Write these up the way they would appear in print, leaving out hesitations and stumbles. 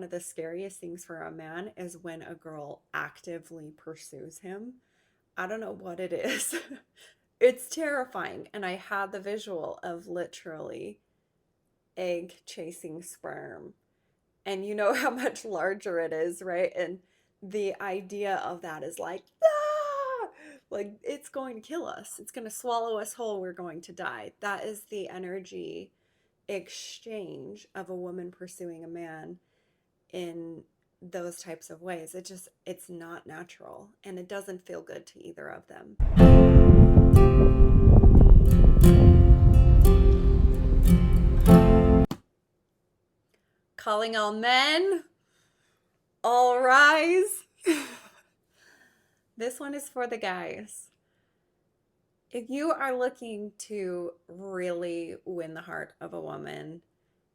One of the scariest things for a man is when a girl actively pursues him. I don't know what it is. It's terrifying. And I had the visual of literally egg chasing sperm. And you know how much larger it is, right? And the idea of that is like, ah! Like it's going to kill us. It's going to swallow us whole. We're going to die. That is the energy exchange of a woman pursuing a man in those types of ways. It's not natural and it doesn't feel good to either of them. Calling all men, all rise. This one is for the guys. If you are looking to really win the heart of a woman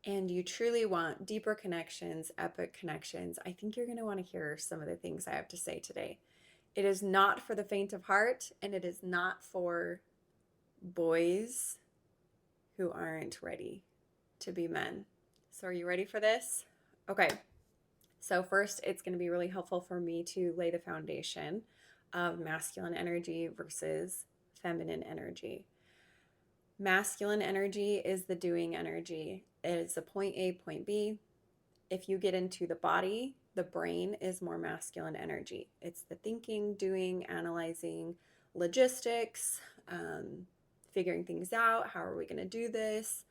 and you truly want deeper connections, epic connections, I think you're going to want to hear some of the things I have to say today. It is not for the faint of heart, and it is not for boys who aren't ready to be men. So, are you ready for this? Okay. So, first, it's going to be really helpful for me to lay the foundation of masculine energy versus feminine energy. Masculine energy is the doing energy. It is a point A, point B. If you get into the body, the brain is more masculine energy. It's the thinking, doing, analyzing, logistics, figuring things out. How are we going to do this?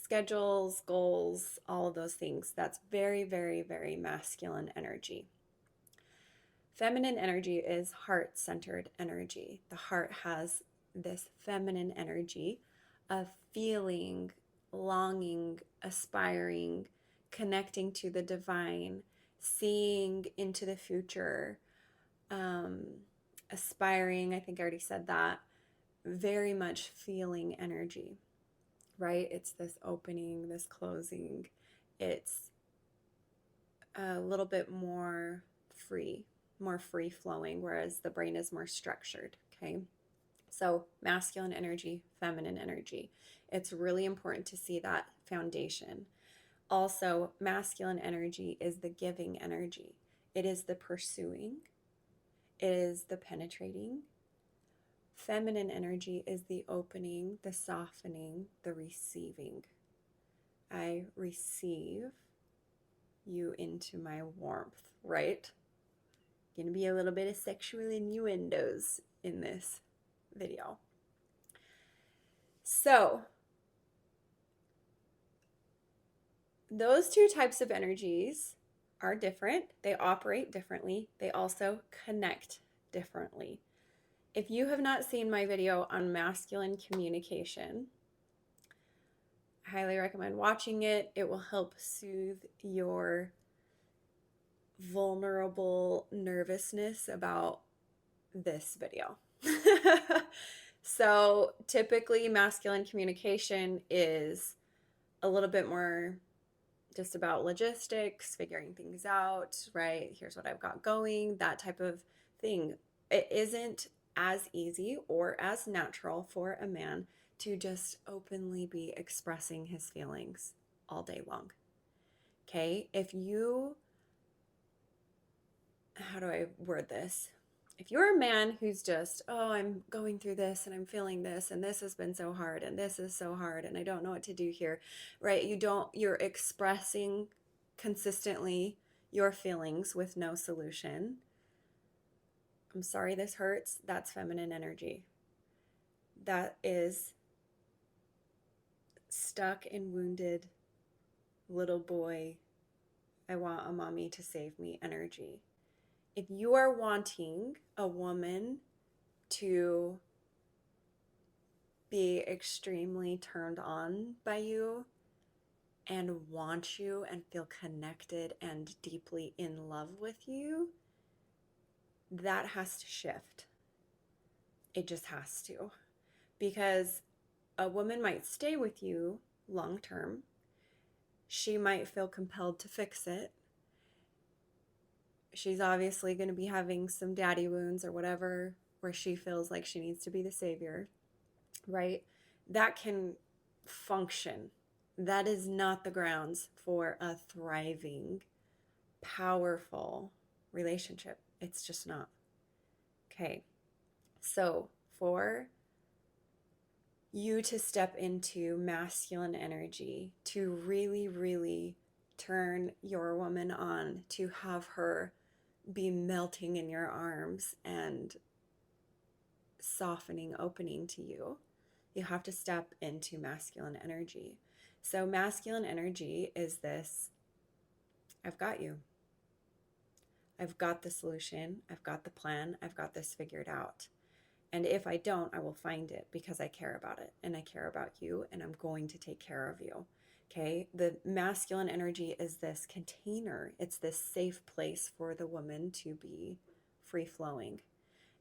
Schedules, goals, all of those things. That's very, very, very masculine energy. Feminine energy is heart-centered energy. The heart has this feminine energy of feeling, longing, aspiring, connecting to the divine, seeing into the future, aspiring. I think I already said that. Very much feeling energy, right? It's this opening, this closing. It's a little bit more free flowing, whereas the brain is more structured. Okay. So, masculine energy, feminine energy. It's really important to see that foundation. Also, masculine energy is the giving energy, it is the pursuing, it is the penetrating. Feminine energy is the opening, the softening, the receiving. I receive you into my warmth, right? Going to be a little bit of sexual innuendos in this video. So, those two types of energies are different. They operate differently. They also connect differently. If you have not seen my video on masculine communication, I highly recommend watching it. It will help soothe your vulnerable nervousness about this video. So typically masculine communication is a little bit more just about logistics, figuring things out, right? Here's what I've got going, that type of thing. It isn't as easy or as natural for a man to just openly be expressing his feelings all day long. Okay? How do I word this? If you're a man who's just, oh, I'm going through this and I'm feeling this and this has been so hard and this is so hard and I don't know what to do here, right? You're expressing consistently your feelings with no solution. I'm sorry this hurts. That's feminine energy. That is stuck and wounded little boy, I want a mommy to save me energy. If you are wanting a woman to be extremely turned on by you and want you and feel connected and deeply in love with you, that has to shift. It just has to. Because a woman might stay with you long term. She might feel compelled to fix it. She's obviously going to be having some daddy wounds or whatever, where she feels like she needs to be the savior, right? That can function. That is not the grounds for a thriving powerful relationship. It's just not. Okay. So for you to step into masculine energy, to really, really turn your woman on, to have her be melting in your arms and softening, opening to you, you have to step into masculine energy. So, masculine energy is this: I've got you. I've got the solution. I've got the plan. I've got this figured out. And if I don't, I will find it because I care about it and I care about you and I'm going to take care of you. Okay. The masculine energy is this container, it's this safe place for the woman to be free flowing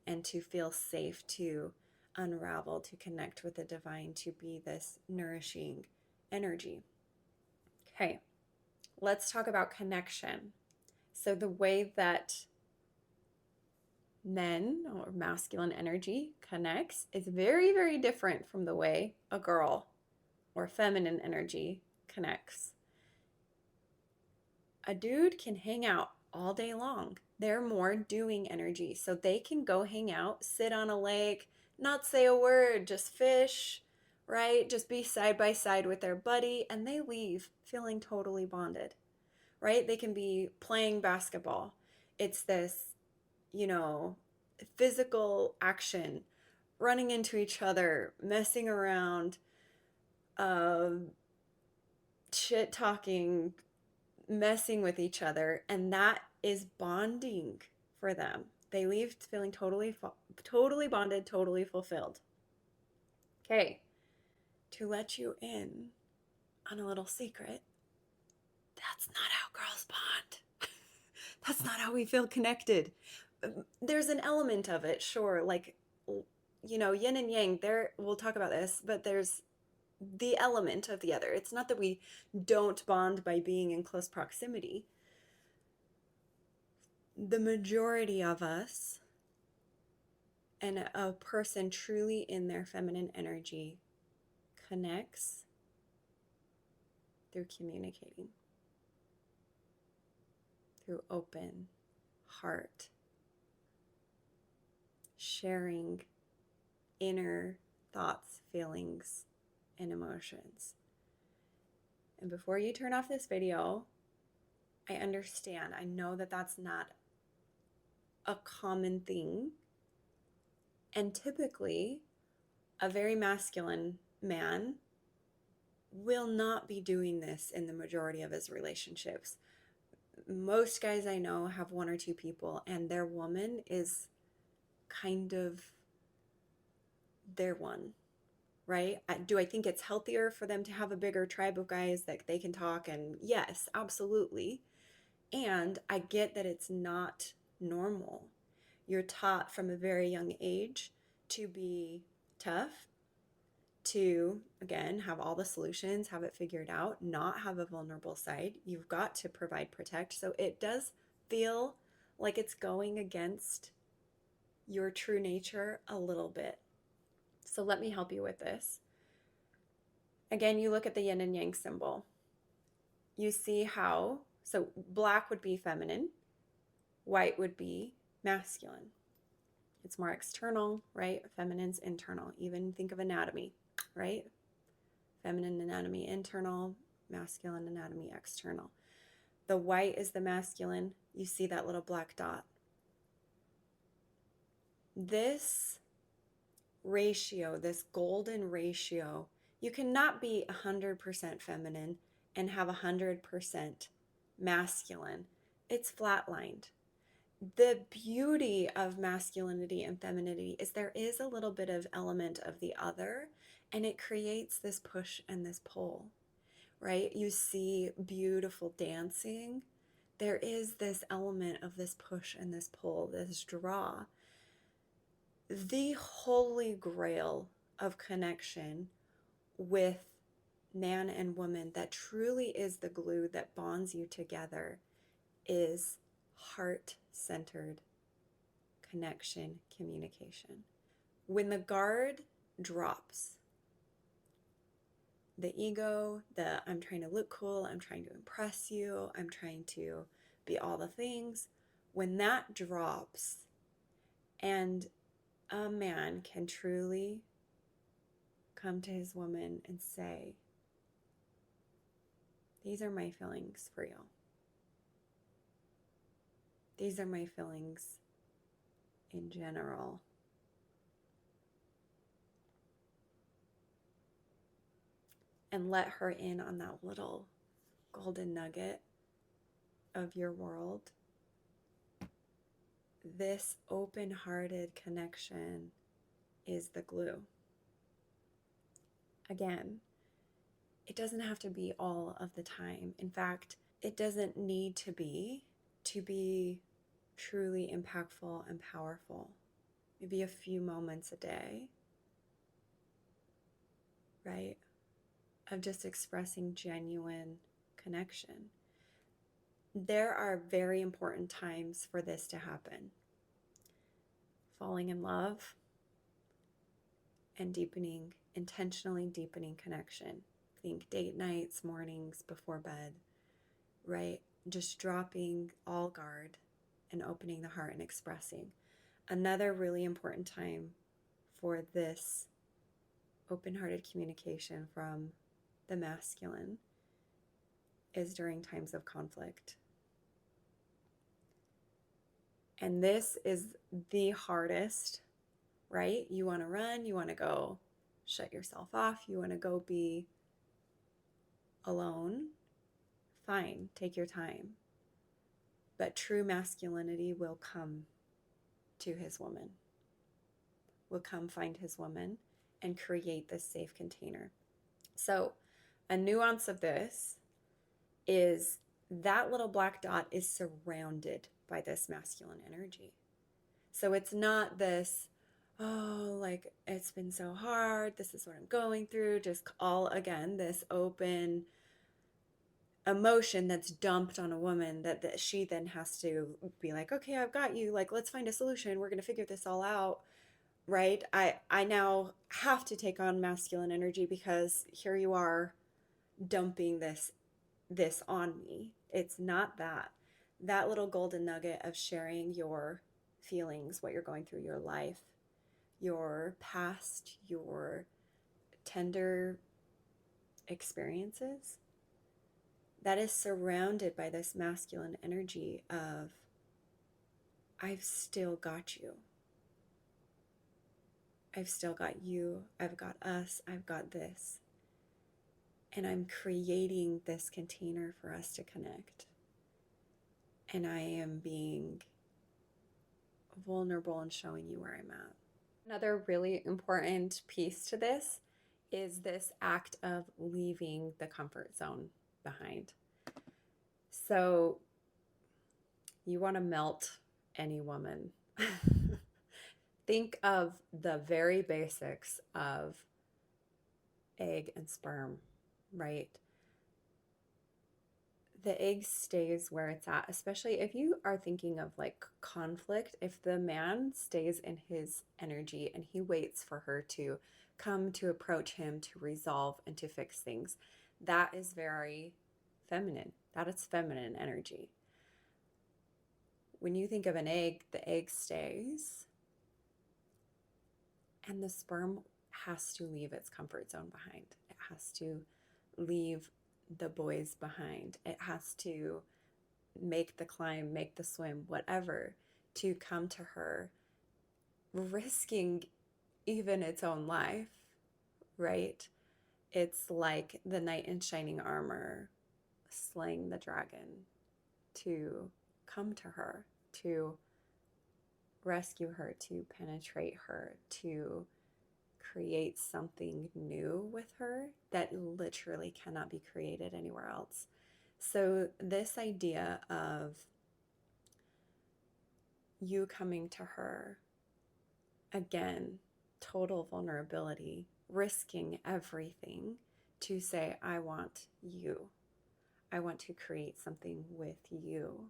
and to feel safe, to unravel, to connect with the divine, to be this nourishing energy. Okay. Let's talk about connection. So, the way that men or masculine energy connects is very, very different from the way a girl or feminine energy connects. A dude can hang out all day long. They're more doing energy. So they can go hang out, sit on a lake, not say a word, just fish, right? Just be side by side with their buddy, and they leave feeling totally bonded, right? They can be playing basketball. It's this, you know, physical action, running into each other, messing around, uh, shit talking, messing with each other, and that is bonding for them. They leave feeling totally bonded, totally fulfilled. Okay, to let you in on a little secret, that's not how girls bond. That's not how we feel connected. There's an element of it, sure, like, you know, yin and yang, there, we'll talk about this, but there's the element of the other. It's not that we don't bond by being in close proximity. The majority of us, and a person truly in their feminine energy, connects through communicating, through open heart, sharing inner thoughts, feelings, and emotions. And before you turn off this video, I understand. I know that that's not a common thing. And typically, a very masculine man will not be doing this in the majority of his relationships. Most guys I know have one or two people, and their woman is kind of their one, right? Do I think it's healthier for them to have a bigger tribe of guys that they can talk? And yes, absolutely. And I get that it's not normal. You're taught from a very young age to be tough, to, again, have all the solutions, have it figured out, not have a vulnerable side. You've got to provide, protect. So it does feel like it's going against your true nature a little bit. So let me help you with this. Again, you look at the yin and yang symbol. You see how, so black would be feminine, white would be masculine. It's more external, right? Feminine's internal. Even think of anatomy, right? Feminine anatomy internal, masculine anatomy external. The white is the masculine. You see that little black dot. This ratio, this golden ratio, you cannot be 100% feminine and have 100% masculine. It's flatlined. The beauty of masculinity and femininity is there is a little bit of element of the other, and it creates this push and this pull, right? You see beautiful dancing. There is this element of this push and this pull, this draw. The holy grail of connection with man and woman that truly is the glue that bonds you together is heart-centered connection, communication. When the guard drops, the ego, the I'm trying to look cool, I'm trying to impress you, I'm trying to be all the things. When that drops and a man can truly come to his woman and say, these are my feelings for you. These are my feelings in general. And let her in on that little golden nugget of your world. This open-hearted connection is the glue. Again, it doesn't have to be all of the time. In fact, it doesn't need to be truly impactful and powerful. Maybe a few moments a day, right? Of just expressing genuine connection. There are very important times for this to happen. Falling in love and intentionally deepening connection. Think date nights, mornings, before bed, right? Just dropping all guard and opening the heart and expressing. Another really important time for this open-hearted communication from the masculine is during times of conflict. And this is the hardest, right? You want to run, you want to go shut yourself off, you want to go be alone. Fine, take your time. But true masculinity will come to his woman, will come find his woman and create this safe container. So a nuance of this is that little black dot is surrounded by this masculine energy. So it's not this, oh, like it's been so hard, this is what I'm going through, just all again, this open emotion that's dumped on a woman that she then has to be like, okay, I've got you, like let's find a solution, we're going to figure this all out, right? I now have to take on masculine energy because here you are dumping this on me. It's not that little golden nugget of sharing your feelings, what you're going through, your life, your past, your tender experiences, that is surrounded by this masculine energy of, I've still got you. I've still got you. I've got us. I've got this. And I'm creating this container for us to connect. And I am being vulnerable and showing you where I'm at. Another really important piece to this is this act of leaving the comfort zone behind. So you want to melt any woman. Think of the very basics of egg and sperm, right? The egg stays where it's at, especially if you are thinking of like conflict. If the man stays in his energy and he waits for her to come to approach him to resolve and to fix things, that is very feminine. That is feminine energy. When you think of an egg, the egg stays and the sperm has to leave its comfort zone behind. It has to leave the boys behind. It has to make the climb, make the swim, whatever, to come to her, risking even its own life, right? It's like the knight in shining armor slaying the dragon to come to her, to rescue her, to penetrate her, to create something new with her that literally cannot be created anywhere else. So this idea of you coming to her, again, total vulnerability, risking everything to say, I want you. I want to create something with you.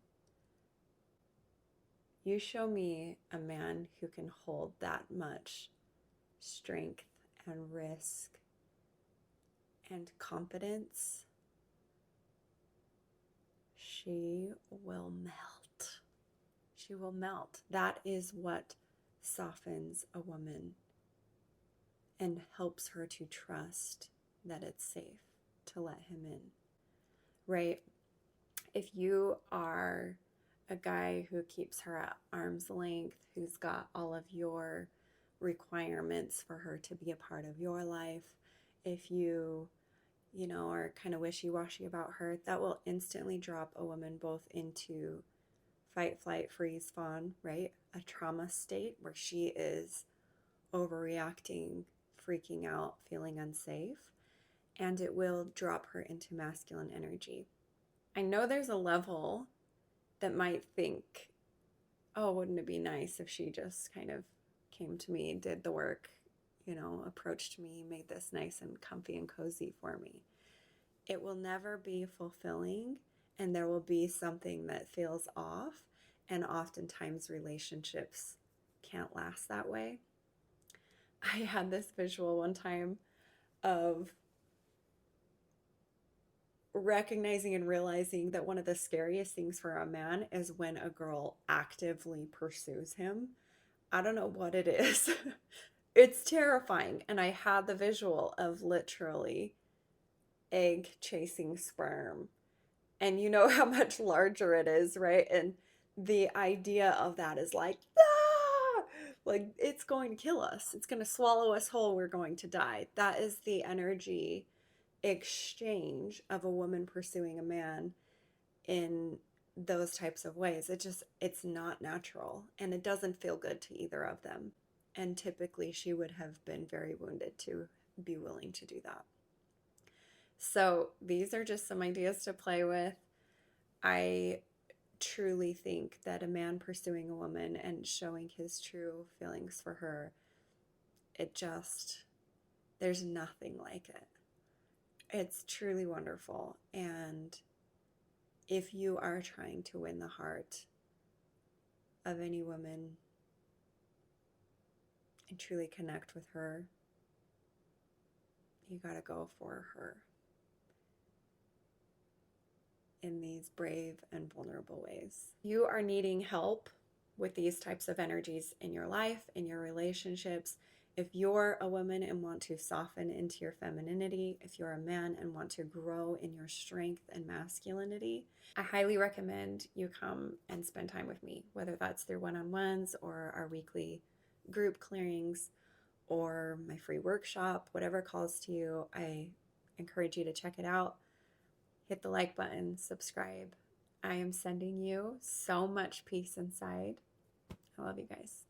You show me a man who can hold that much strength and risk and confidence. she will melt. She will melt. That is what softens a woman and helps her to trust that it's safe to let him in, right? If you are a guy who keeps her at arm's length, who's got all of your requirements for her to be a part of your life, if you know, are kind of wishy-washy about her, that will instantly drop a woman both into fight, flight, freeze, fawn, right? A trauma state where she is overreacting, freaking out, feeling unsafe, and it will drop her into masculine energy. I know there's a level that might think, oh, wouldn't it be nice if she just kind of came to me, did the work, you know, approached me, made this nice and comfy and cozy for me. It will never be fulfilling, and there will be something that feels off, and oftentimes relationships can't last that way. I had this visual one time of recognizing and realizing that one of the scariest things for a man is when a girl actively pursues him. I don't know what it is. It's terrifying. And I had the visual of literally egg chasing sperm. And you know how much larger it is, right? And the idea of that is like, ah! Like it's going to kill us. It's going to swallow us whole. We're going to die. That is the energy exchange of a woman pursuing a man in those types of ways. It's not natural, and it doesn't feel good to either of them. And typically she would have been very wounded to be willing to do that. So these are just some ideas to play with. I truly think that a man pursuing a woman and showing his true feelings for her, there's nothing like it. It's truly wonderful. And if you are trying to win the heart of any woman and truly connect with her, you got to go for her in these brave and vulnerable ways. You are needing help with these types of energies in your life, in your relationships. If you're a woman and want to soften into your femininity, if you're a man and want to grow in your strength and masculinity, I highly recommend you come and spend time with me, whether that's through one-on-ones or our weekly group clearings or my free workshop, whatever calls to you. I encourage you to check it out. Hit the like button, subscribe. I am sending you so much peace inside. I love you guys.